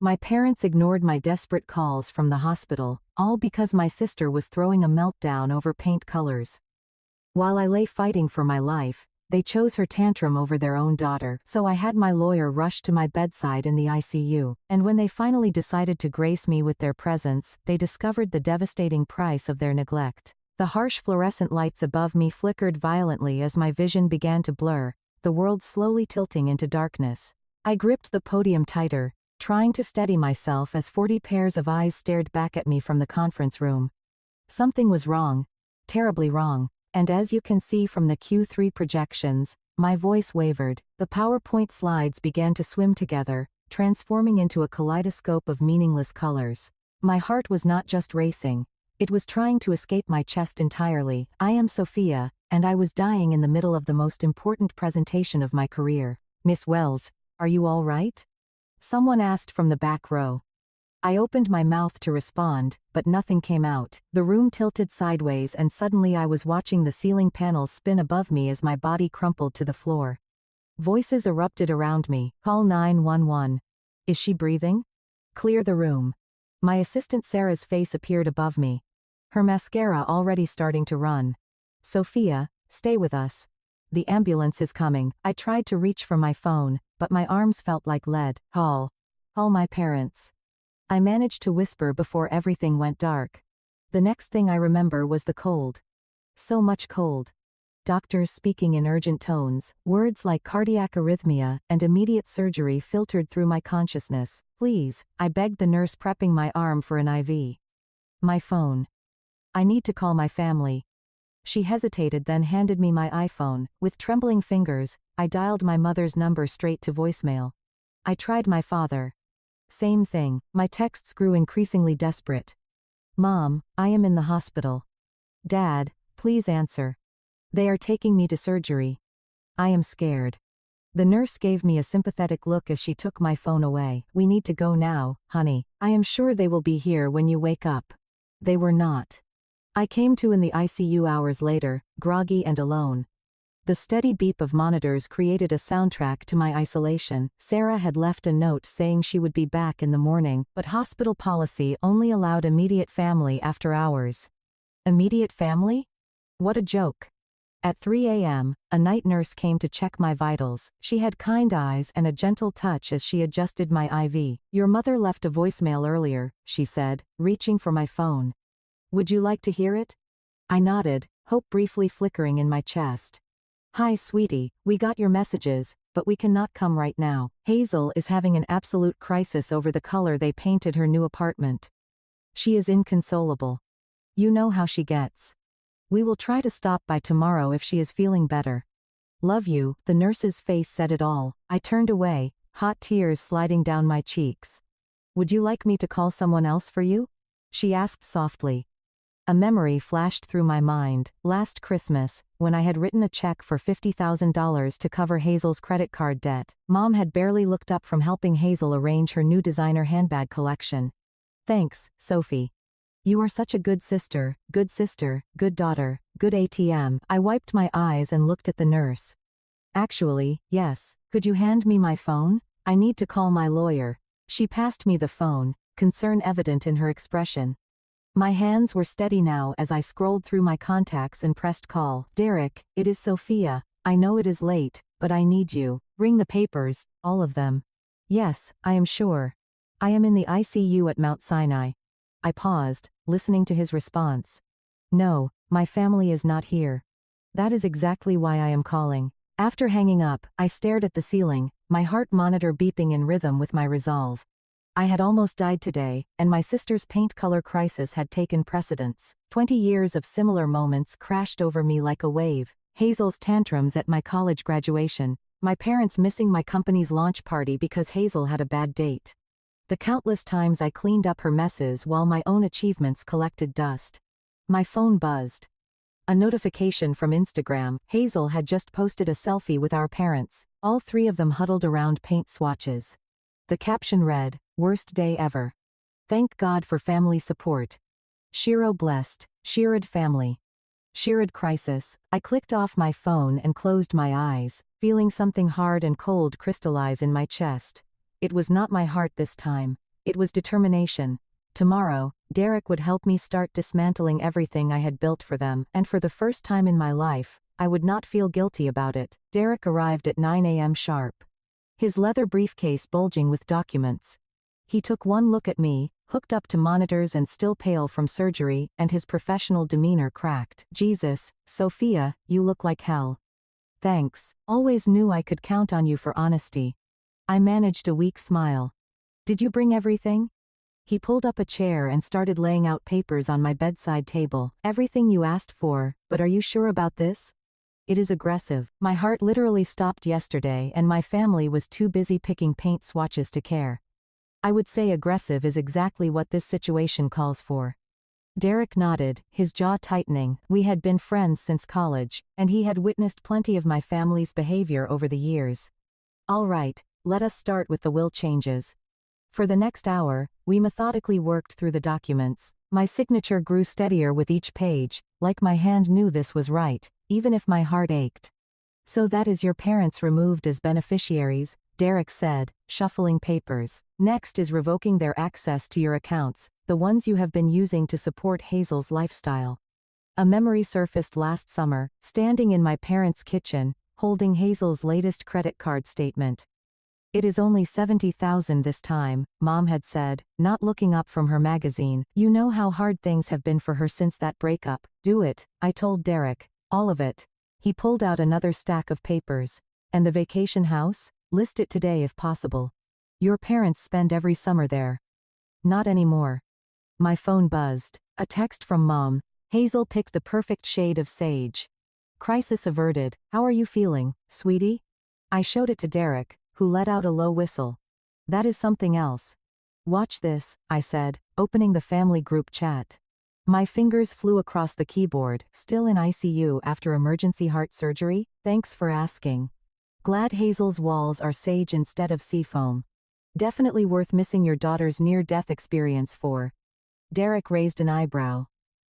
My parents ignored my desperate calls from the hospital, all because my sister was throwing a meltdown over paint colors. While I lay fighting for my life, they chose her tantrum over their own daughter, so I had my lawyer rush to my bedside in the ICU, and when they finally decided to grace me with their presence, they discovered the devastating price of their neglect. The harsh fluorescent lights above me flickered violently as my vision began to blur, the world slowly tilting into darkness. I gripped the podium tighter, trying to steady myself as 40 pairs of eyes stared back at me from the conference room. Something was wrong. Terribly wrong. And as you can see from the Q3 projections, my voice wavered. The PowerPoint slides began to swim together, transforming into a kaleidoscope of meaningless colors. My heart was not just racing. It was trying to escape my chest entirely. I am Sophia, and I was dying in the middle of the most important presentation of my career. Miss Wells, are you all right? Someone asked from the back row. I opened my mouth to respond, but nothing came out. The room tilted sideways and suddenly I was watching the ceiling panels spin above me as my body crumpled to the floor. Voices erupted around me. Call 911. Is she breathing? Clear the room. My assistant Sarah's face appeared above me. Her mascara already starting to run. Sophia, stay with us. The ambulance is coming. I tried to reach for my phone, but my arms felt like lead. Call my parents. I managed to whisper before everything went dark. The next thing I remember was the cold. So much cold. Doctors speaking in urgent tones, words like cardiac arrhythmia and immediate surgery filtered through my consciousness. Please, I begged the nurse prepping my arm for an IV. My phone. I need to call my family. She hesitated then handed me my iPhone. With trembling fingers, I dialed my mother's number straight to voicemail. I tried my father. Same thing. My texts grew increasingly desperate. Mom, I am in the hospital. Dad, please answer. They are taking me to surgery. I am scared. The nurse gave me a sympathetic look as she took my phone away. We need to go now, honey. I am sure they will be here when you wake up. They were not. I came to in the ICU hours later, groggy and alone. The steady beep of monitors created a soundtrack to my isolation. Sarah had left a note saying she would be back in the morning, but hospital policy only allowed immediate family after hours. Immediate family? What a joke. At 3 a.m., a night nurse came to check my vitals. She had kind eyes and a gentle touch as she adjusted my IV. Your mother left a voicemail earlier, she said, reaching for my phone. Would you like to hear it? I nodded, hope briefly flickering in my chest. Hi sweetie, we got your messages, but we cannot come right now. Hazel is having an absolute crisis over the color they painted her new apartment. She is inconsolable. You know how she gets. We will try to stop by tomorrow if she is feeling better. Love you. The nurse's face said it all. I turned away, hot tears sliding down my cheeks. Would you like me to call someone else for you? She asked softly. A memory flashed through my mind. Last Christmas, when I had written a check for $50,000 to cover Hazel's credit card debt, Mom had barely looked up from helping Hazel arrange her new designer handbag collection. Thanks, Sophie. You are such a good sister, good daughter, good ATM. I wiped my eyes and looked at the nurse. Actually, yes. Could you hand me my phone? I need to call my lawyer. She passed me the phone, concern evident in her expression. My hands were steady now as I scrolled through my contacts and pressed call. Derek, it is Sophia. I know it is late, but I need you. Ring the papers, all of them. Yes, I am sure. I am in the ICU at Mount Sinai. I paused, listening to his response. No, my family is not here. That is exactly why I am calling. After hanging up, I stared at the ceiling, my heart monitor beeping in rhythm with my resolve. I had almost died today, and my sister's paint color crisis had taken precedence. 20 years of similar moments crashed over me like a wave. Hazel's tantrums at my college graduation, my parents missing my company's launch party because Hazel had a bad date. The countless times I cleaned up her messes while my own achievements collected dust. My phone buzzed. A notification from Instagram. Hazel had just posted a selfie with our parents, all three of them huddled around paint swatches. The caption read, "Worst day ever. Thank God for family support. Shiro blessed, Shirid family. Shirid crisis." I clicked off my phone and closed my eyes, feeling something hard and cold crystallize in my chest. It was not my heart this time. It was determination. Tomorrow, Derek would help me start dismantling everything I had built for them, and for the first time in my life, I would not feel guilty about it. Derek arrived at 9 a.m. sharp. His leather briefcase bulging with documents. He took one look at me, hooked up to monitors and still pale from surgery, and his professional demeanor cracked. Jesus, Sophia, you look like hell. Thanks. Always knew I could count on you for honesty. I managed a weak smile. Did you bring everything? He pulled up a chair and started laying out papers on my bedside table. Everything you asked for, but are you sure about this? It is aggressive. My heart literally stopped yesterday and my family was too busy picking paint swatches to care. I would say aggressive is exactly what this situation calls for. Derek nodded, his jaw tightening. We had been friends since college, and he had witnessed plenty of my family's behavior over the years. All right, let us start with the will changes. For the next hour, we methodically worked through the documents. My signature grew steadier with each page, like my hand knew this was right, even if my heart ached. So that is your parents removed as beneficiaries, Derek said, shuffling papers. Next is revoking their access to your accounts, the ones you have been using to support Hazel's lifestyle. A memory surfaced last summer, standing in my parents' kitchen, holding Hazel's latest credit card statement. It is only $70,000 this time, Mom had said, not looking up from her magazine. You know how hard things have been for her since that breakup. Do it, I told Derek. All of it. He pulled out another stack of papers. And the vacation house? List it today if possible. Your parents spend every summer there. Not anymore. My phone buzzed. A text from Mom. Hazel picked the perfect shade of sage. Crisis averted. How are you feeling, sweetie? I showed it to Derek, who let out a low whistle. That is something else. Watch this, I said, opening the family group chat. My fingers flew across the keyboard. Still in ICU after emergency heart surgery? Thanks for asking. Glad Hazel's walls are sage instead of seafoam. Definitely worth missing your daughter's near-death experience for. Derek raised an eyebrow.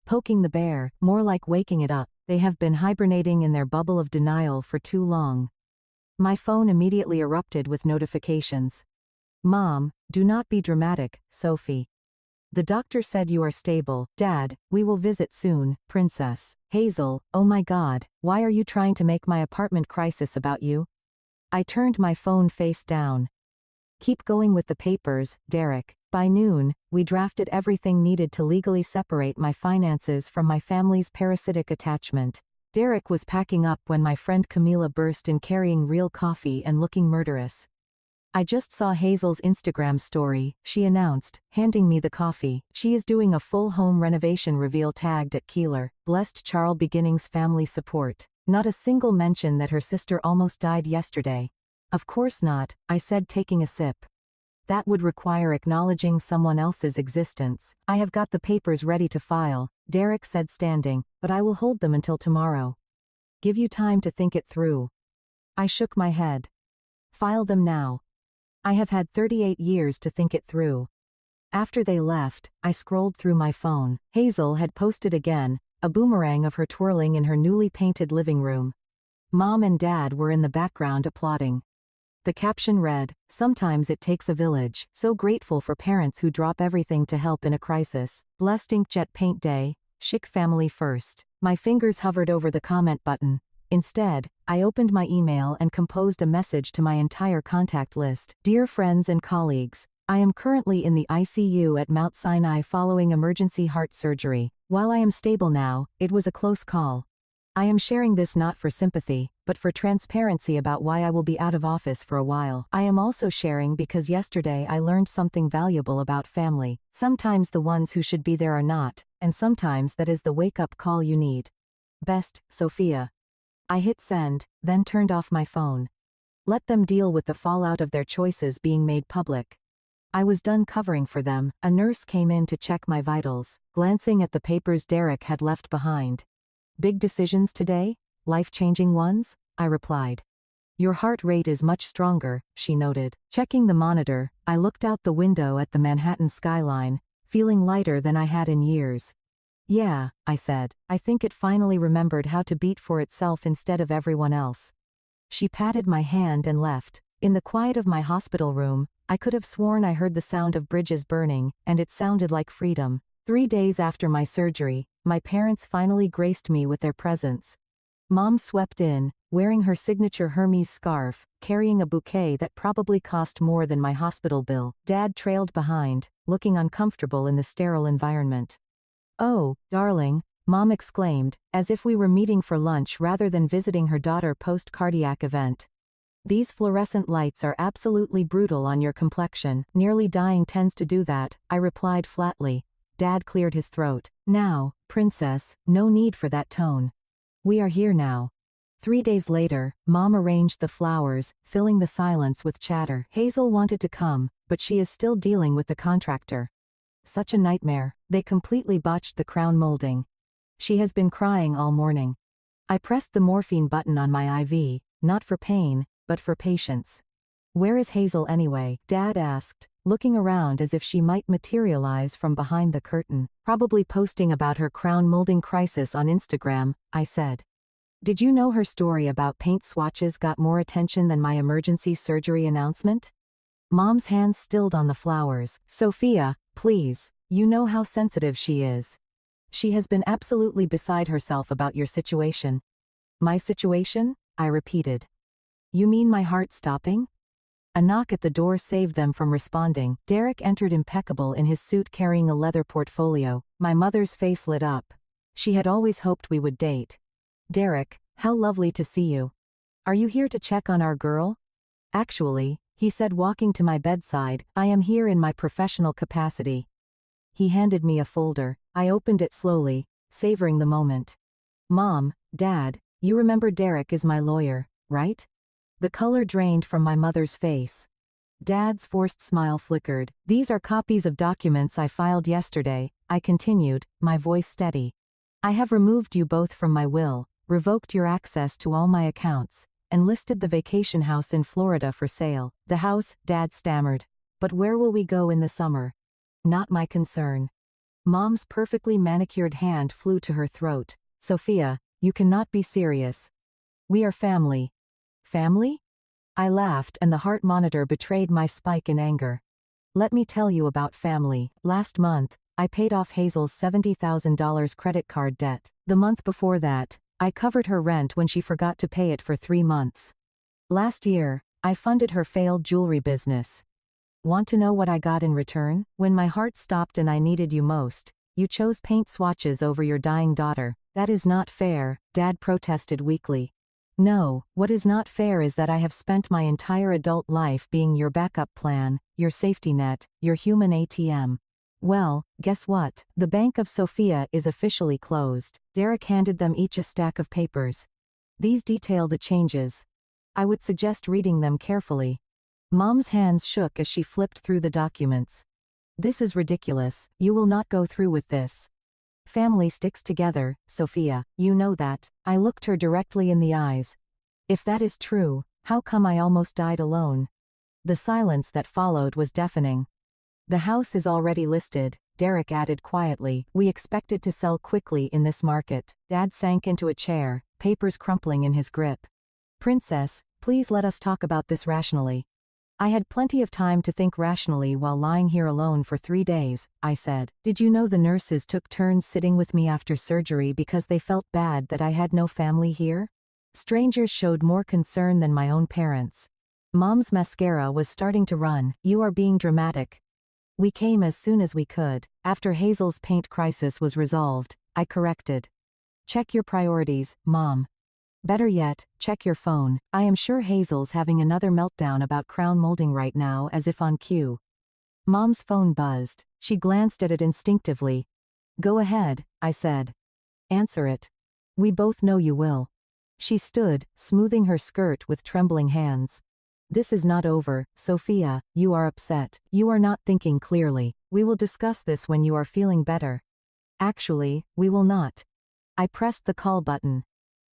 Poking the bear, more like waking it up. They have been hibernating in their bubble of denial for too long. My phone immediately erupted with notifications. Mom, do not be dramatic, Sophie. The doctor said you are stable. Dad, we will visit soon, Princess. Hazel, oh my God, why are you trying to make my apartment crisis about you? I turned my phone face down. Keep going with the papers, Derek. By noon, we drafted everything needed to legally separate my finances from my family's parasitic attachment. Derek was packing up when my friend Camila burst in carrying real coffee and looking murderous. I just saw Hazel's Instagram story, she announced, handing me the coffee. She is doing a full home renovation reveal tagged at Keeler, blessed Charles Beginnings family support. Not a single mention that her sister almost died yesterday. Of course not, I said taking a sip. That would require acknowledging someone else's existence. I have got the papers ready to file, Derek said standing, but I will hold them until tomorrow. Give you time to think it through. I shook my head. File them now. I have had 38 years to think it through. After they left, I scrolled through my phone. Hazel had posted again, a boomerang of her twirling in her newly painted living room. Mom and Dad were in the background applauding. The caption read, "Sometimes it takes a village. So grateful for parents who drop everything to help in a crisis. Blessed inkjet paint day, chic family first." My fingers hovered over the comment button. Instead, I opened my email and composed a message to my entire contact list. Dear friends and colleagues, I am currently in the ICU at Mount Sinai following emergency heart surgery. While I am stable now, it was a close call. I am sharing this not for sympathy, but for transparency about why I will be out of office for a while. I am also sharing because yesterday I learned something valuable about family. Sometimes the ones who should be there are not, and sometimes that is the wake-up call you need. Best, Sophia. I hit send, then turned off my phone. Let them deal with the fallout of their choices being made public. I was done covering for them. A nurse came in to check my vitals, glancing at the papers Derek had left behind. Big decisions today? Life-changing ones? I replied. Your heart rate is much stronger, she noted. Checking the monitor, I looked out the window at the Manhattan skyline, feeling lighter than I had in years. Yeah, I said, I think it finally remembered how to beat for itself instead of everyone else. She patted my hand and left. In the quiet of my hospital room, I could have sworn I heard the sound of bridges burning, and it sounded like freedom. 3 days after my surgery, my parents finally graced me with their presence. Mom swept in, wearing her signature Hermes scarf, carrying a bouquet that probably cost more than my hospital bill. Dad trailed behind, looking uncomfortable in the sterile environment. "Oh, darling," Mom exclaimed, as if we were meeting for lunch rather than visiting her daughter post-cardiac event. "These fluorescent lights are absolutely brutal on your complexion. Nearly dying tends to do that," I replied flatly. Dad cleared his throat. "Now, princess, no need for that tone. We are here now." 3 days later, Mom arranged the flowers, filling the silence with chatter. Hazel wanted to come, but she is still dealing with the contractor. Such a nightmare. They completely botched the crown molding. She has been crying all morning. I pressed the morphine button on my IV, not for pain, but for patience. "Where is Hazel anyway?" Dad asked, looking around as if she might materialize from behind the curtain. "Probably posting about her crown molding crisis on Instagram," I said. "Did you know her story about paint swatches got more attention than my emergency surgery announcement?" Mom's hands stilled on the flowers. "Sophia, please, you know how sensitive she is. She has been absolutely beside herself about your situation." "My situation?" I repeated. "You mean my heart stopping?" A knock at the door saved them from responding. Derek entered impeccable in his suit carrying a leather portfolio. My mother's face lit up. She had always hoped we would date. "Derek, how lovely to see you. Are you here to check on our girl?" "Actually," he said, walking to my bedside, "I am here in my professional capacity." He handed me a folder. I opened it slowly, savoring the moment. "Mom, Dad, you remember Derek is my lawyer, right?" The color drained from my mother's face. Dad's forced smile flickered. "These are copies of documents I filed yesterday," I continued, my voice steady. "I have removed you both from my will, revoked your access to all my accounts, and listed the vacation house in Florida for sale." "The house," Dad stammered. "But where will we go in the summer?" "Not my concern." Mom's perfectly manicured hand flew to her throat. "Sophia, you cannot be serious. We are family." "Family?" I laughed and the heart monitor betrayed my spike in anger. "Let me tell you about family. Last month, I paid off Hazel's $70,000 credit card debt. The month before that, I covered her rent when she forgot to pay it for 3 months. Last year, I funded her failed jewelry business. Want to know what I got in return? When my heart stopped and I needed you most, you chose paint swatches over your dying daughter." "That is not fair," Dad protested weakly. "No, what is not fair is that I have spent my entire adult life being your backup plan, your safety net, your human ATM. Well, guess what? The Bank of Sophia is officially closed." Derek handed them each a stack of papers. "These detail the changes. I would suggest reading them carefully." Mom's hands shook as she flipped through the documents. "This is ridiculous. You will not go through with this. Family sticks together, Sophia, you know that." I looked her directly in the eyes. "If that is true, how come I almost died alone?" The silence that followed was deafening. "The house is already listed," Derek added quietly. "We expect it to sell quickly in this market." Dad sank into a chair, papers crumpling in his grip. "Princess, please let us talk about this rationally." "I had plenty of time to think rationally while lying here alone for 3 days, I said. "Did you know the nurses took turns sitting with me after surgery because they felt bad that I had no family here? Strangers showed more concern than my own parents." Mom's mascara was starting to run. "You are being dramatic." "We came as soon as we could. After Hazel's paint crisis was resolved," I corrected. "Check your priorities, Mom. Better yet, check your phone. I am sure Hazel's having another meltdown about crown molding right now, as if on cue." Mom's phone buzzed. She glanced at it instinctively. "Go ahead," I said. "Answer it. We both know you will." She stood, smoothing her skirt with trembling hands. "This is not over, Sophia. You are upset. You are not thinking clearly. We will discuss this when you are feeling better." "Actually, we will not." I pressed the call button.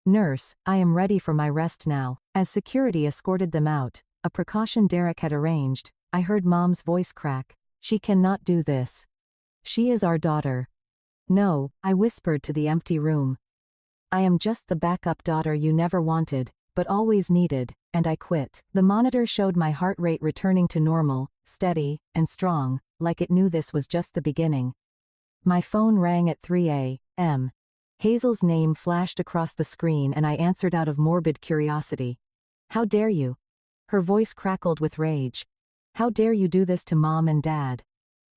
"Nurse, I am ready for my rest now." As security escorted them out, a precaution Derek had arranged, I heard Mom's voice crack. "She cannot do this. She is our daughter." "No," I whispered to the empty room. "I am just the backup daughter you never wanted, but always needed," and I quit. The monitor showed my heart rate returning to normal, steady, and strong, like it knew this was just the beginning. My phone rang at 3 a.m. Hazel's name flashed across the screen and I answered out of morbid curiosity. How dare you? Her voice crackled with rage. How dare you do this to Mom and Dad?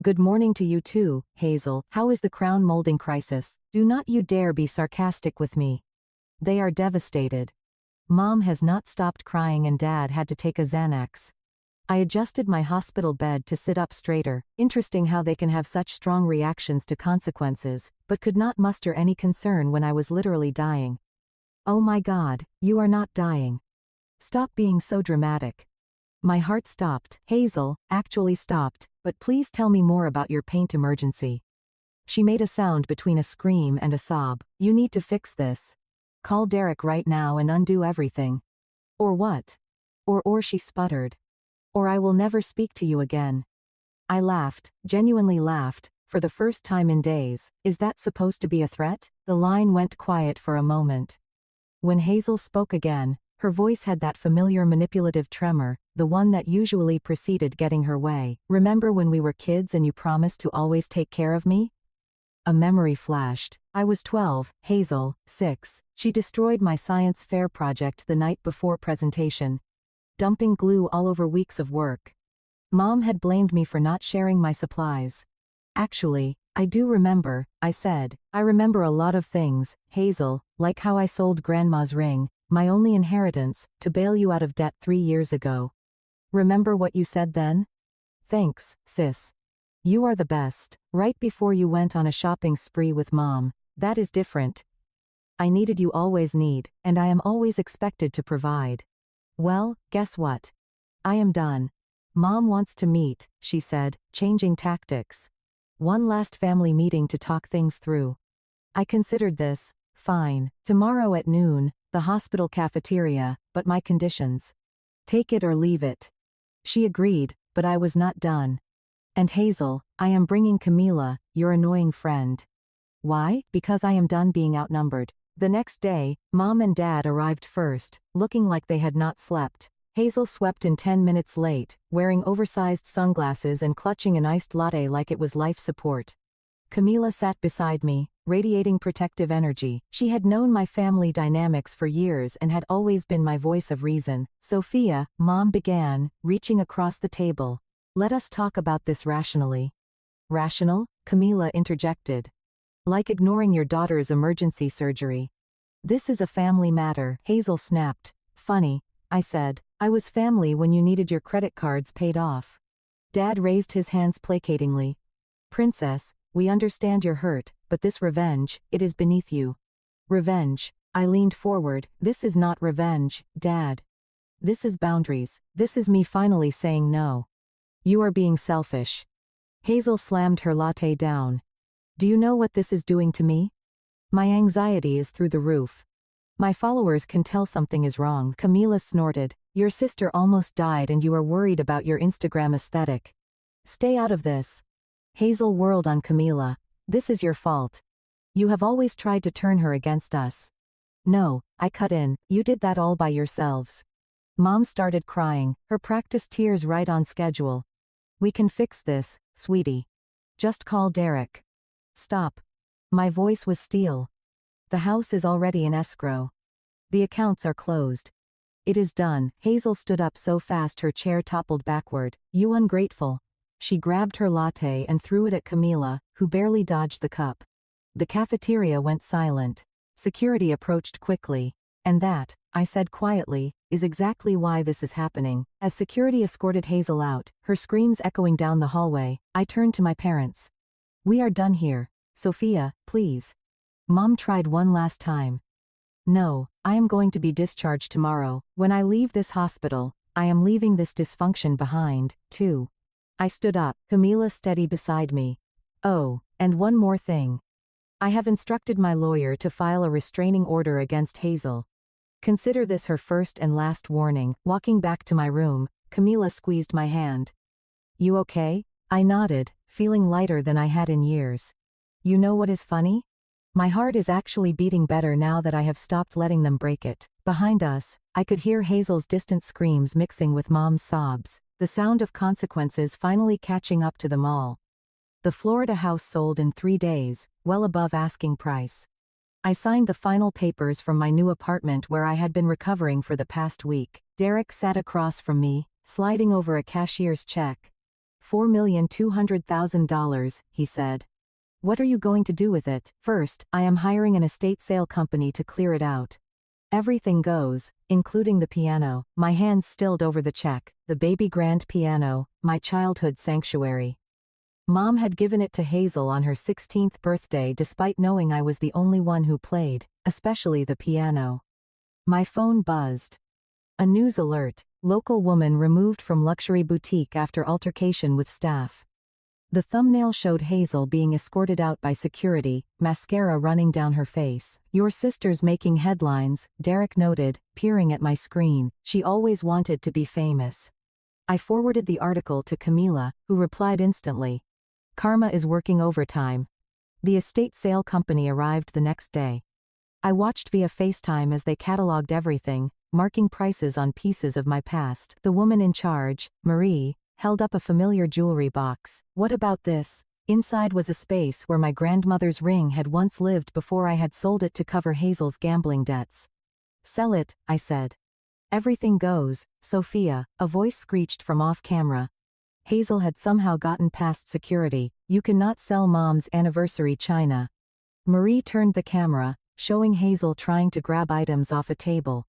Good morning to you too, Hazel. How is the crown molding crisis? Do not you dare be sarcastic with me. They are devastated. Mom has not stopped crying and Dad had to take a Xanax. I adjusted my hospital bed to sit up straighter. Interesting how they can have such strong reactions to consequences, but could not muster any concern when I was literally dying. Oh my God, you are not dying. Stop being so dramatic. My heart stopped. Hazel, actually stopped, but please tell me more about your paint emergency. She made a sound between a scream and a sob. You need to fix this. Call Derek right now and undo everything. Or what? Or she sputtered. Or I will never speak to you again. I laughed, genuinely laughed, for the first time in days. Is that supposed to be a threat? The line went quiet for a moment. When Hazel spoke again, her voice had that familiar manipulative tremor, the one that usually preceded getting her way. Remember when we were kids and you promised to always take care of me? A memory flashed. I was 12, Hazel, 6. She destroyed my science fair project the night before presentation, dumping glue all over weeks of work. Mom had blamed me for not sharing my supplies. Actually, I do remember, I said. I remember a lot of things, Hazel, like how I sold Grandma's ring, my only inheritance, to bail you out of debt 3 years ago. Remember what you said then? Thanks, sis. You are the best. Right before you went on a shopping spree with Mom. That is different. I needed you always need, and I am always expected to provide. Well, guess what? I am done. Mom wants to meet, she said, changing tactics. One last family meeting to talk things through. I considered this. Fine. Tomorrow at noon, the hospital cafeteria, but my conditions. Take it or leave it. She agreed, but I was not done. And Hazel, I am bringing Camila, your annoying friend. Why? Because I am done being outnumbered. The next day, Mom and Dad arrived first, looking like they had not slept. Hazel swept in 10 minutes late, wearing oversized sunglasses and clutching an iced latte like it was life support. Camila sat beside me, radiating protective energy. She had known my family dynamics for years and had always been my voice of reason. Sophia, Mom began, reaching across the table. Let us talk about this rationally. Rational? Camila interjected. Like ignoring your daughter's emergency surgery. This is a family matter, Hazel snapped. Funny, I said. I was family when you needed your credit cards paid off. Dad raised his hands placatingly. Princess, we understand you're hurt, but this revenge, it is beneath you. Revenge. I leaned forward. This is not revenge, Dad. This is boundaries. This is me finally saying no. You are being selfish. Hazel slammed her latte down. Do you know what this is doing to me? My anxiety is through the roof. My followers can tell something is wrong. Camila snorted. Your sister almost died and you are worried about your Instagram aesthetic. Stay out of this. Hazel whirled on Camila. This is your fault. You have always tried to turn her against us. No, I cut in. You did that all by yourselves. Mom started crying, her practice tears right on schedule. We can fix this, sweetie. Just call Derek. Stop. My voice was steel. The house is already in escrow. The accounts are closed. It is done. Hazel stood up so fast her chair toppled backward. You ungrateful. She grabbed her latte and threw it at Camila, who barely dodged the cup. The cafeteria went silent. Security approached quickly. And that, I said quietly, is exactly why this is happening. As security escorted Hazel out, her screams echoing down the hallway, I turned to my parents. We are done here. Sophia, please. Mom tried one last time. No, I am going to be discharged tomorrow. When I leave this hospital, I am leaving this dysfunction behind, too. I stood up, Camila steady beside me. Oh, and one more thing. I have instructed my lawyer to file a restraining order against Hazel. Consider this her first and last warning. Walking back to my room, Camila squeezed my hand. You okay? I nodded, feeling lighter than I had in years. You know what is funny? My heart is actually beating better now that I have stopped letting them break it. Behind us, I could hear Hazel's distant screams mixing with Mom's sobs. the sound of consequences finally catching up to them all. The Florida house sold in 3 days, well above asking price. I signed the final papers from my new apartment where I had been recovering for the past week. Derek sat across from me, sliding over a cashier's check. $4,200,000, he said. What are you going to do with it? First, I am hiring an estate sale company to clear it out. Everything goes, including the piano. My hands stilled over the check, the baby grand piano, my childhood sanctuary. Mom had given it to Hazel on her 16th birthday despite knowing I was the only one who played, especially the piano. My phone buzzed. A news alert, local woman removed from luxury boutique after altercation with staff. The thumbnail showed Hazel being escorted out by security, mascara running down her face. Your sister's making headlines, Derek noted, peering at my screen. She always wanted to be famous. I forwarded the article to Camila, who replied instantly. Karma is working overtime. The estate sale company arrived the next day. I watched via FaceTime as they cataloged everything, marking prices on pieces of my past. The woman in charge, Marie, held up a familiar jewelry box. What about this? Inside was a space where my grandmother's ring had once lived before I had sold it to cover Hazel's gambling debts. Sell it, I said. Everything goes, Sophia, a voice screeched from off-camera. Hazel had somehow gotten past security. You cannot sell Mom's anniversary china. Marie turned the camera, showing Hazel trying to grab items off a table.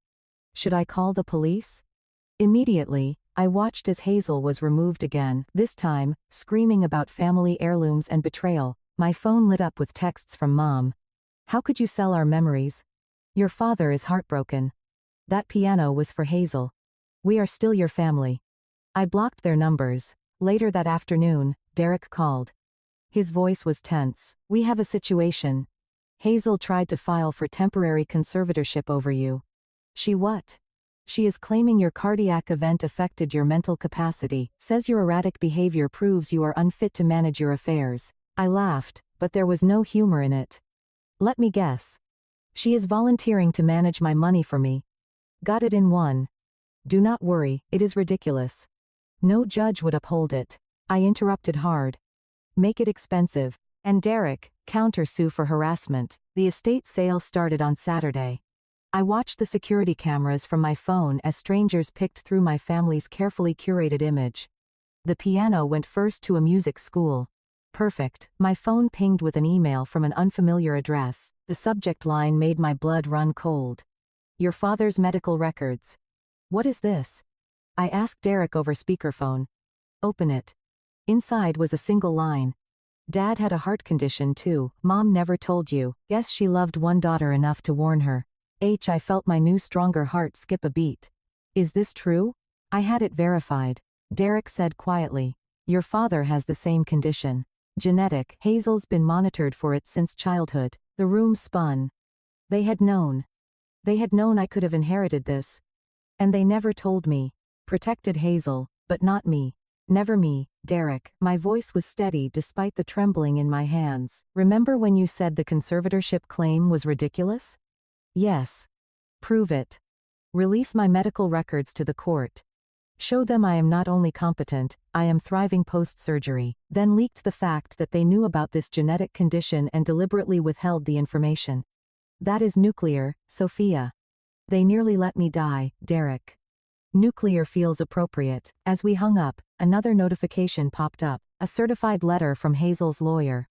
Should I call the police? Immediately, I watched as Hazel was removed again, this time, screaming about family heirlooms and betrayal. My phone lit up with texts from Mom. How could you sell our memories? Your father is heartbroken. That piano was for Hazel. We are still your family. I blocked their numbers. Later that afternoon, Derek called. His voice was tense. We have a situation. Hazel tried to file for temporary conservatorship over you. She what? She is claiming your cardiac event affected your mental capacity, says your erratic behavior proves you are unfit to manage your affairs. I laughed, but there was no humor in it. Let me guess. She is volunteering to manage my money for me. Got it in one. Do not worry, it is ridiculous. No judge would uphold it. I interrupted hard. Make it expensive. And Derek, counter-sue for harassment. The estate sale started on Saturday. I watched the security cameras from my phone as strangers picked through my family's carefully curated image. The piano went first to a music school. Perfect. My phone pinged with an email from an unfamiliar address. The subject line made my blood run cold. Your father's medical records. What is this? I asked Derek over speakerphone. Open it. Inside was a single line. Dad had a heart condition too. Mom never told you. Guess she loved one daughter enough to warn her. I felt my new stronger heart skip a beat. Is this true? I had it verified. Derek said quietly. Your father has the same condition. Genetic. Hazel's been monitored for it since childhood. The room spun. They had known. They had known I could have inherited this. And they never told me. Protected Hazel, but not me. Never me, Derek. My voice was steady despite the trembling in my hands. Remember when you said the conservatorship claim was ridiculous? Yes. Prove it. Release my medical records to the court. Show them I am not only competent, I am thriving post-surgery. Then leaked the fact that they knew about this genetic condition and deliberately withheld the information. That is nuclear, Sophia. They nearly let me die, Derek. Nuclear feels appropriate. As we hung up, another notification popped up, a certified letter from Hazel's lawyer.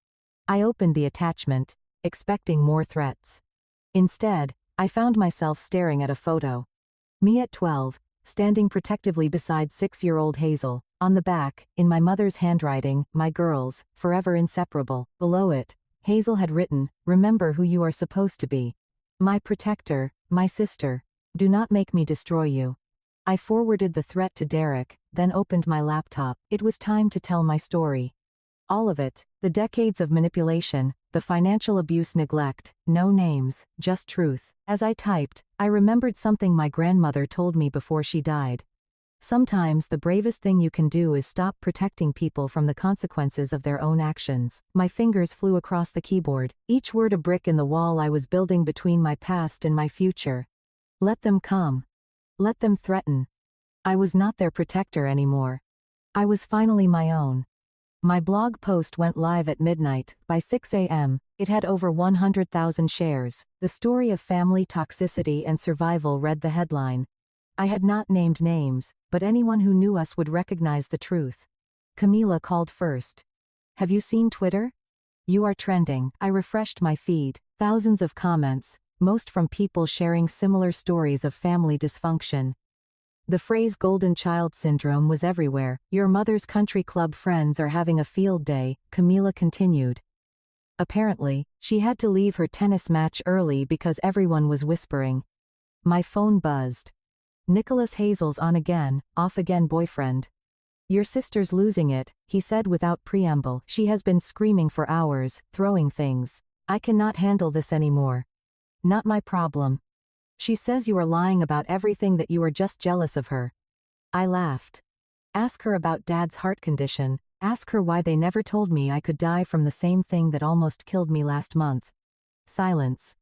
I opened the attachment, expecting more threats. Instead, I found myself staring at a photo. Me at 12, standing protectively beside 6-year-old Hazel. On the back, in my mother's handwriting, my girls, forever inseparable. Below it, Hazel had written, remember who you are supposed to be. My protector, my sister. Do not make me destroy you. I forwarded the threat to Derek, then opened my laptop. It was time to tell my story. All of it, the decades of manipulation, the financial abuse, neglect, no names, just truth. As I typed, I remembered something my grandmother told me before she died. Sometimes the bravest thing you can do is stop protecting people from the consequences of their own actions. My fingers flew across the keyboard, each word a brick in the wall I was building between my past and my future. Let them come. Let them threaten. I was not their protector anymore. I was finally my own. My blog post went live at midnight. By 6 a.m., it had over 100,000 shares. The story of family toxicity and survival read the headline. I had not named names, but anyone who knew us would recognize the truth. Camila called first. Have you seen Twitter? You are trending. I refreshed my feed. Thousands of comments, most from people sharing similar stories of family dysfunction. The phrase golden child syndrome was everywhere. Your mother's country club friends are having a field day, Camila continued. Apparently, she had to leave her tennis match early because everyone was whispering. My phone buzzed. Nicholas Hazel's on again, off again boyfriend. Your sister's losing it, he said without preamble. She has been screaming for hours, throwing things. I cannot handle this anymore. Not my problem. She says you are lying about everything, that you are just jealous of her. I laughed. Ask her about Dad's heart condition. Ask her why they never told me I could die from the same thing that almost killed me last month. Silence.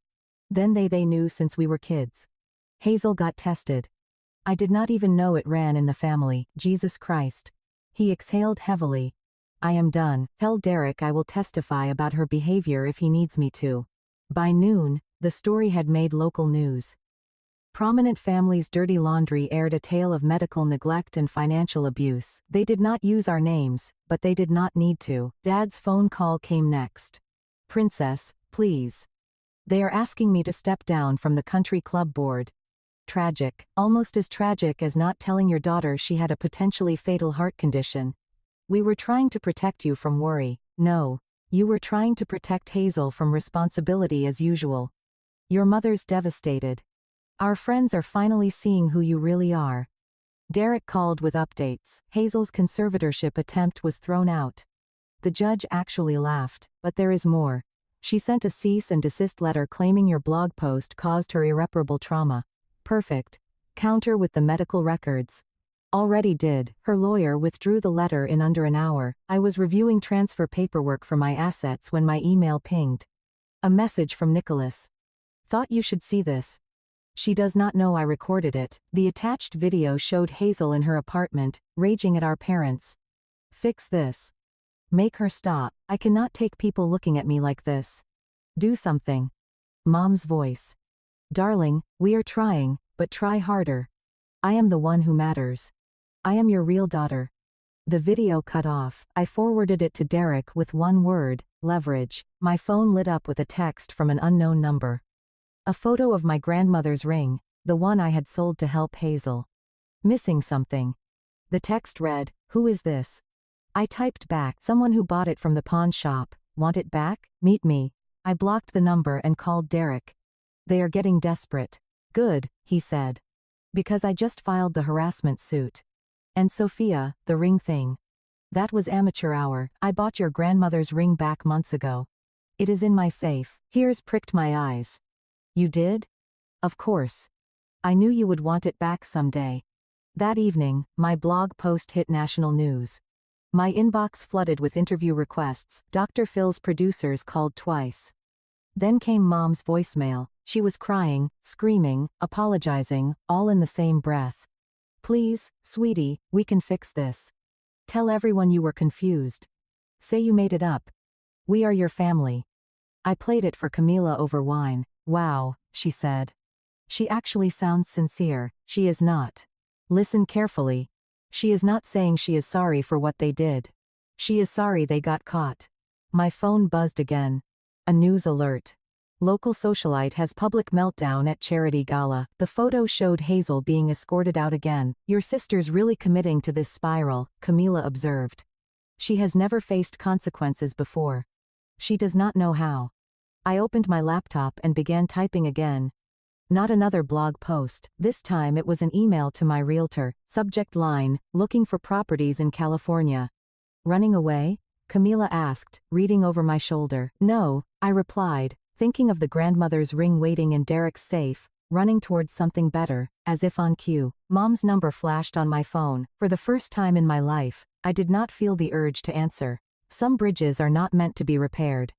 Then they knew since we were kids. Hazel got tested. I did not even know it ran in the family. Jesus Christ. He exhaled heavily. I am done. Tell Derek I will testify about her behavior if he needs me to. By noon, the story had made local news. Prominent Families' Dirty Laundry aired a tale of medical neglect and financial abuse. They did not use our names, but they did not need to. Dad's phone call came next. Princess, please. They are asking me to step down from the country club board. Tragic. Almost as tragic as not telling your daughter she had a potentially fatal heart condition. We were trying to protect you from worry. No. You were trying to protect Hazel from responsibility as usual. Your mother's devastated. Our friends are finally seeing who you really are. Derek called with updates. Hazel's conservatorship attempt was thrown out. The judge actually laughed, but there is more. She sent a cease and desist letter claiming your blog post caused her irreparable trauma. Perfect. Counter with the medical records. Already did. Her lawyer withdrew the letter in under an hour. I was reviewing transfer paperwork for my assets when my email pinged. A message from Nicholas. Thought you should see this. She does not know I recorded it. The attached video showed Hazel in her apartment, raging at our parents. Fix this. Make her stop. I cannot take people looking at me like this. Do something. Mom's voice. Darling, we are trying, but try harder. I am the one who matters. I am your real daughter. The video cut off. I forwarded it to Derek with one word, leverage. My phone lit up with a text from an unknown number. A photo of my grandmother's ring, the one I had sold to help Hazel. Missing something. The text read, "Who is this?" I typed back, "Someone who bought it from the pawn shop. Want it back? Meet me." I blocked the number and called Derek. They are getting desperate. Good, he said. Because I just filed the harassment suit. And Sophia, the ring thing. That was amateur hour. I bought your grandmother's ring back months ago. It is in my safe. Tears pricked my eyes. You did? Of course. I knew you would want it back someday. That evening, my blog post hit national news. My inbox flooded with interview requests. Dr. Phil's producers called twice. Then came Mom's voicemail. She was crying, screaming, apologizing, all in the same breath. Please, sweetie, we can fix this. Tell everyone you were confused. Say you made it up. We are your family. I played it for Camila over wine. Wow, she said. She actually sounds sincere. She is not. Listen carefully. She is not saying she is sorry for what they did. She is sorry they got caught. My phone buzzed again. A news alert. Local socialite has public meltdown at charity gala. The photo showed Hazel being escorted out again. Your sister's really committing to this spiral, Camila observed. She has never faced consequences before. She does not know how. I opened my laptop and began typing again. Not another blog post. This time it was an email to my realtor. Subject line, looking for properties in California. Running away? Camila asked, reading over my shoulder. No, I replied, thinking of the grandmother's ring waiting in Derek's safe, running towards something better, as if on cue. Mom's number flashed on my phone. For the first time in my life, I did not feel the urge to answer. Some bridges are not meant to be repaired.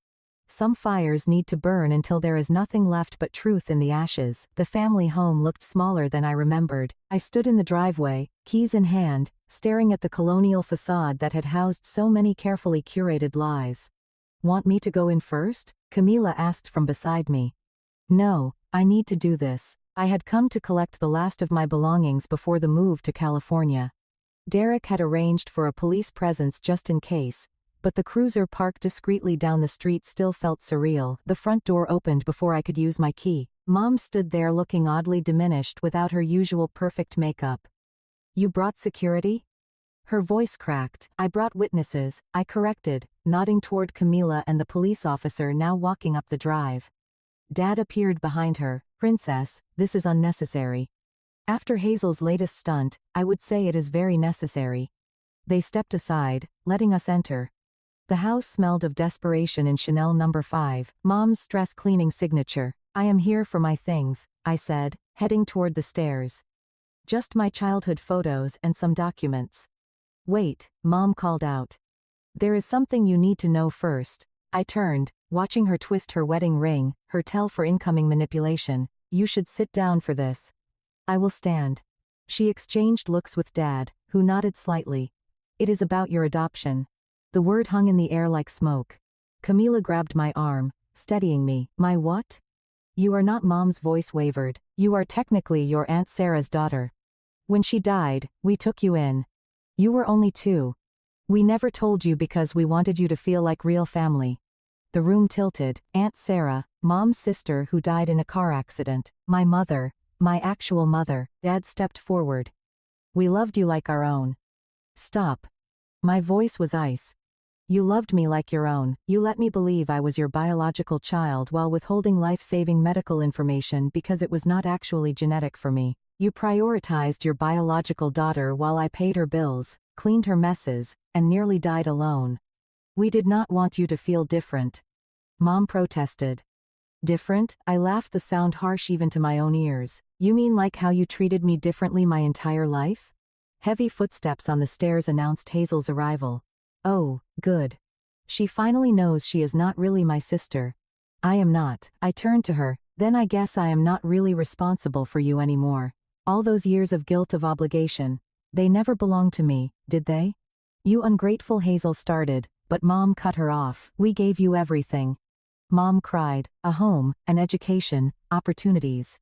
Some fires need to burn until there is nothing left but truth in the ashes. The family home looked smaller than I remembered. I stood in the driveway, keys in hand, staring at the colonial facade that had housed so many carefully curated lies. "Want me to go in first?" Camila asked from beside me. "No, I need to do this." I had come to collect the last of my belongings before the move to California. Derek had arranged for a police presence just in case, but the cruiser parked discreetly down the street still felt surreal. The front door opened before I could use my key. Mom stood there looking oddly diminished without her usual perfect makeup. "You brought security?" Her voice cracked. "I brought witnesses," I corrected, nodding toward Camila and the police officer now walking up the drive. Dad appeared behind her. "Princess, this is unnecessary." After Hazel's latest stunt, I would say it is very necessary. They stepped aside, letting us enter. The house smelled of desperation and Chanel No. 5, Mom's stress cleaning signature. "I am here for my things," I said, heading toward the stairs. "Just my childhood photos and some documents." "Wait," Mom called out. "There is something you need to know first." I turned, watching her twist her wedding ring, her tell for incoming manipulation. "You should sit down for this." "I will stand." She exchanged looks with Dad, who nodded slightly. "It is about your adoption." The word hung in the air like smoke. Camila grabbed my arm, steadying me. "My what?" "You are not." Mom's voice wavered. "You are technically your Aunt Sarah's daughter. When she died, we took you in. You were only 2. We never told you because we wanted you to feel like real family." The room tilted. Aunt Sarah, Mom's sister who died in a car accident. My mother. My actual mother. Dad stepped forward. "We loved you like our own." "Stop." My voice was ice. "You loved me like your own. You let me believe I was your biological child while withholding life-saving medical information because it was not actually genetic for me. You prioritized your biological daughter while I paid her bills, cleaned her messes, and nearly died alone. We did not want you to feel different." Mom protested. "Different?" I laughed, the sound harsh even to my own ears. "You mean like how you treated me differently my entire life?" Heavy footsteps on the stairs announced Hazel's arrival. "Oh, good. She finally knows she is not really my sister." "I am not." I turned to her. "Then I guess I am not really responsible for you anymore. All those years of guilt, of obligation. They never belonged to me, did they?" "You ungrateful," Hazel started, but Mom cut her off. "We gave you everything." Mom cried. "A home, an education, opportunities."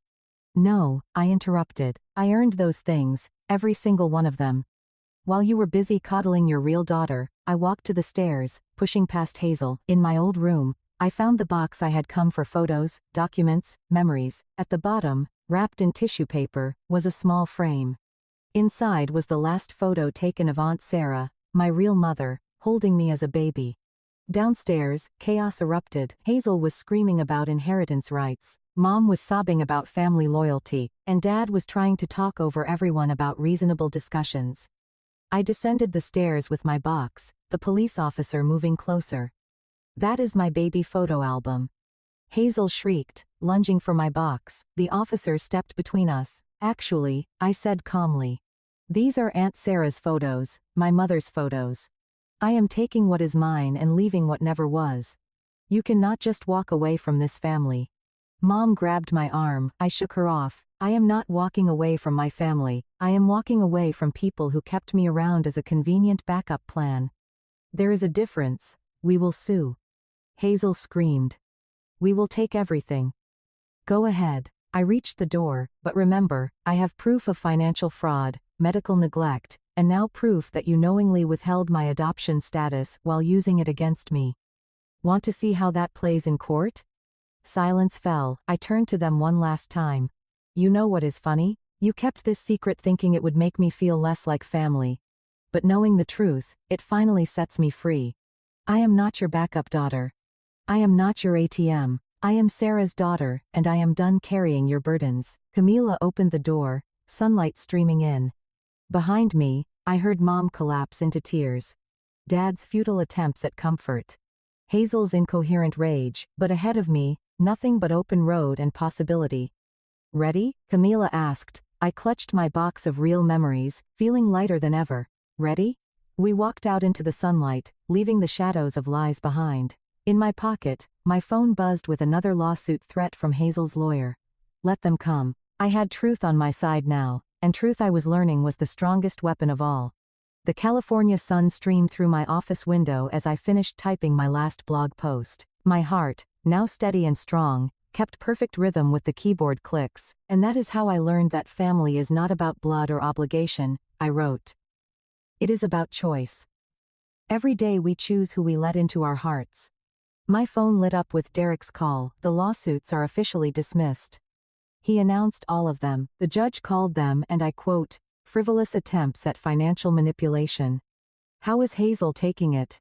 "No," I interrupted. "I earned those things, every single one of them. While you were busy coddling your real daughter." I walked to the stairs, pushing past Hazel. In my old room, I found the box I had come for: photos, documents, memories. At the bottom, wrapped in tissue paper, was a small frame. Inside was the last photo taken of Aunt Sarah, my real mother, holding me as a baby. Downstairs, chaos erupted. Hazel was screaming about inheritance rights. Mom was sobbing about family loyalty, and Dad was trying to talk over everyone about reasonable discussions. I descended the stairs with my box, the police officer moving closer. "That is my baby photo album." Hazel shrieked, lunging for my box. The officer stepped between us. "Actually," I said calmly, "these are Aunt Sarah's photos, my mother's photos. I am taking what is mine and leaving what never was. You cannot just walk away from this family." Mom grabbed my arm. I shook her off. "I am not walking away from my family. I am walking away from people who kept me around as a convenient backup plan. There is a difference. We will sue." Hazel screamed. "We will take everything." "Go ahead." I reached the door, but remember, I have proof of financial fraud, medical neglect, and now proof that you knowingly withheld my adoption status while using it against me. Want to see how that plays in court? Silence fell. I turned to them one last time. "You know what is funny? You kept this secret thinking it would make me feel less like family. But knowing the truth, it finally sets me free. I am not your backup daughter. I am not your ATM. I am Sarah's daughter, and I am done carrying your burdens." Camila opened the door, sunlight streaming in. Behind me, I heard Mom collapse into tears. Dad's futile attempts at comfort. Hazel's incoherent rage, but ahead of me, nothing but open road and possibility. "Ready?" Camila asked. I clutched my box of real memories, feeling lighter than ever. "Ready?" We walked out into the sunlight, leaving the shadows of lies behind. In my pocket, my phone buzzed with another lawsuit threat from Hazel's lawyer. Let them come. I had truth on my side now, and truth I was learning was the strongest weapon of all. The California sun streamed through my office window as I finished typing my last blog post. My heart, now steady and strong, kept perfect rhythm with the keyboard clicks, and that is how I learned that family is not about blood or obligation, I wrote. It is about choice. Every day we choose who we let into our hearts. My phone lit up with Derek's call. The lawsuits are officially dismissed. He announced all of them. The judge called them, and I quote, frivolous attempts at financial manipulation. How is Hazel taking it?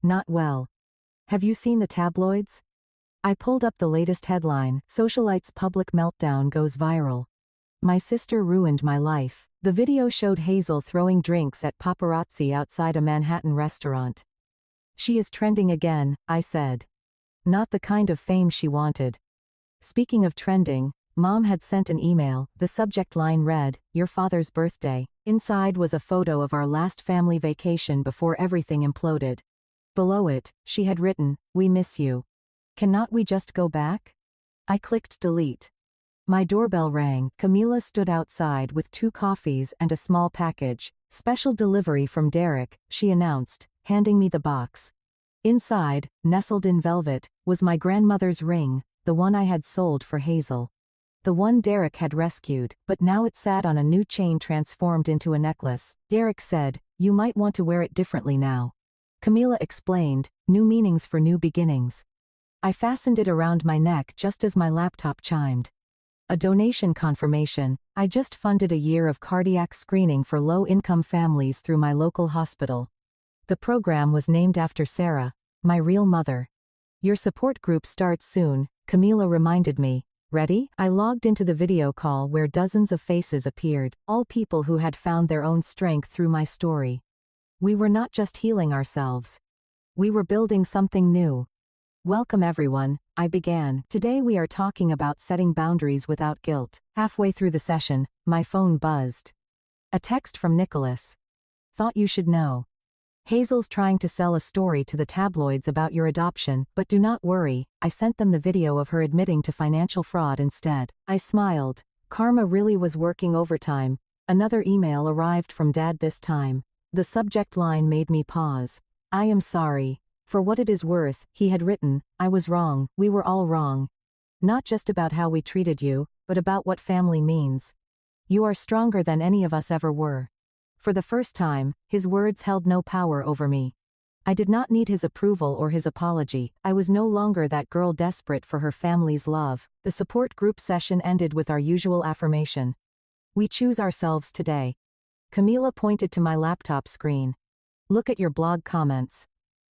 Not well. Have you seen the tabloids? I pulled up the latest headline, Socialite's public meltdown goes viral. My sister ruined my life. The video showed Hazel throwing drinks at paparazzi outside a Manhattan restaurant. She is trending again, I said. Not the kind of fame she wanted. Speaking of trending, Mom had sent an email. The subject line read, your father's birthday. Inside was a photo of our last family vacation before everything imploded. Below it, she had written, we miss you. Cannot we just go back? I clicked delete. My doorbell rang. Camila stood outside with 2 coffees and a small package. Special delivery from Derek, she announced, handing me the box. Inside, nestled in velvet, was my grandmother's ring, the one I had sold for Hazel. The one Derek had rescued, but now it sat on a new chain transformed into a necklace. Derek said, you might want to wear it differently now. Camila explained, new meanings for new beginnings. I fastened it around my neck just as my laptop chimed. A donation confirmation. I just funded a year of cardiac screening for low-income families through my local hospital. The program was named after Sarah, my real mother. Your support group starts soon, Camila reminded me. Ready? I logged into the video call where dozens of faces appeared, all people who had found their own strength through my story. We were not just healing ourselves. We were building something new. Welcome everyone, I began. Today we are talking about setting boundaries without guilt. Halfway through the session, my phone buzzed. A text from Nicholas. Thought you should know. Hazel's trying to sell a story to the tabloids about your adoption, but do not worry, I sent them the video of her admitting to financial fraud instead. I smiled. Karma really was working overtime. Another email arrived from Dad this time. The subject line made me pause. I am sorry. For what it is worth, he had written, I was wrong, we were all wrong. Not just about how we treated you, but about what family means. You are stronger than any of us ever were. For the first time, his words held no power over me. I did not need his approval or his apology. I was no longer that girl desperate for her family's love. The support group session ended with our usual affirmation. We choose ourselves today. Camila pointed to my laptop screen. Look at your blog comments.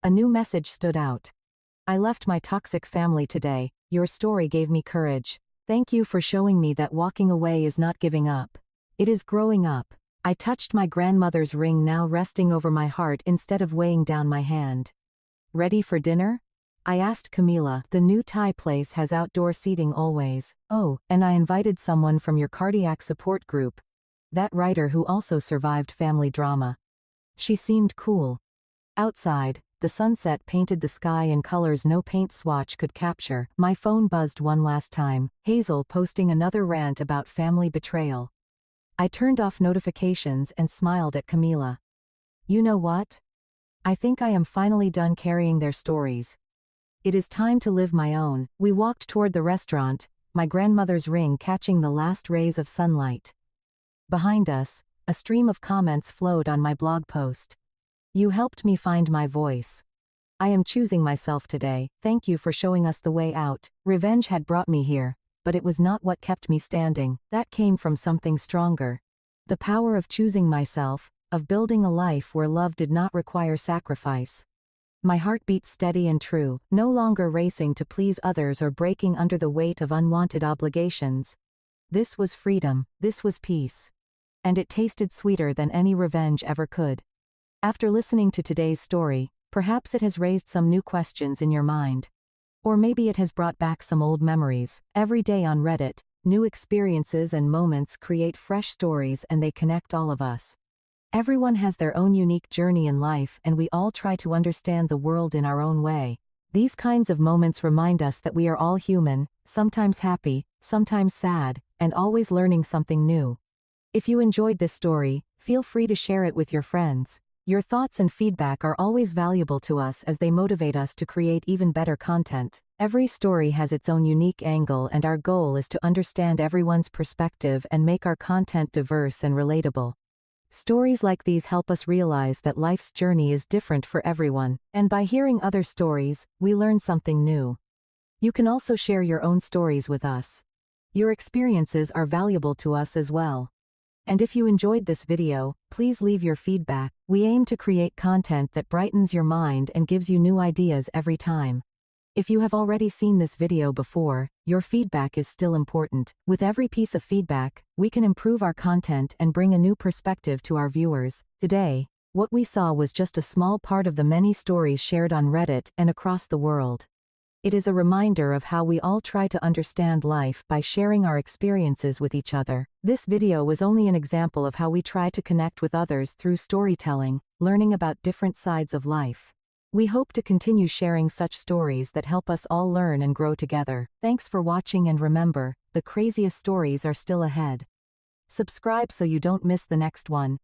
A new message stood out. I left my toxic family today. Your story gave me courage. Thank you for showing me that walking away is not giving up. It is growing up. I touched my grandmother's ring now resting over my heart instead of weighing down my hand. Ready for dinner? I asked Camila. The new Thai place has outdoor seating always. Oh, and I invited someone from your cardiac support group. That writer who also survived family drama. She seemed cool. Outside, the sunset painted the sky in colors no paint swatch could capture. My phone buzzed one last time. Hazel posting another rant about family betrayal. I turned off notifications and smiled at Camila. You know what? I think I am finally done carrying their stories. It is time to live my own. We walked toward the restaurant, my grandmother's ring catching the last rays of sunlight. Behind us, a stream of comments flowed on my blog post. You helped me find my voice. I am choosing myself today. Thank you for showing us the way out. Revenge had brought me here, but it was not what kept me standing. That came from something stronger. The power of choosing myself, of building a life where love did not require sacrifice. My heart beat steady and true, no longer racing to please others or breaking under the weight of unwanted obligations. This was freedom, this was peace. And it tasted sweeter than any revenge ever could. After listening to today's story, perhaps it has raised some new questions in your mind. Or maybe it has brought back some old memories. Every day on Reddit, new experiences and moments create fresh stories and they connect all of us. Everyone has their own unique journey in life and we all try to understand the world in our own way. These kinds of moments remind us that we are all human, sometimes happy, sometimes sad, and always learning something new. If you enjoyed this story, feel free to share it with your friends. Your thoughts and feedback are always valuable to us as they motivate us to create even better content. Every story has its own unique angle, and our goal is to understand everyone's perspective and make our content diverse and relatable. Stories like these help us realize that life's journey is different for everyone, and by hearing other stories, we learn something new. You can also share your own stories with us. Your experiences are valuable to us as well. And if you enjoyed this video, please leave your feedback. We aim to create content that brightens your mind and gives you new ideas every time. If you have already seen this video before, your feedback is still important. With every piece of feedback, we can improve our content and bring a new perspective to our viewers. Today, what we saw was just a small part of the many stories shared on Reddit and across the world. It is a reminder of how we all try to understand life by sharing our experiences with each other. This video was only an example of how we try to connect with others through storytelling, learning about different sides of life. We hope to continue sharing such stories that help us all learn and grow together. Thanks for watching, and remember, the craziest stories are still ahead. Subscribe so you don't miss the next one.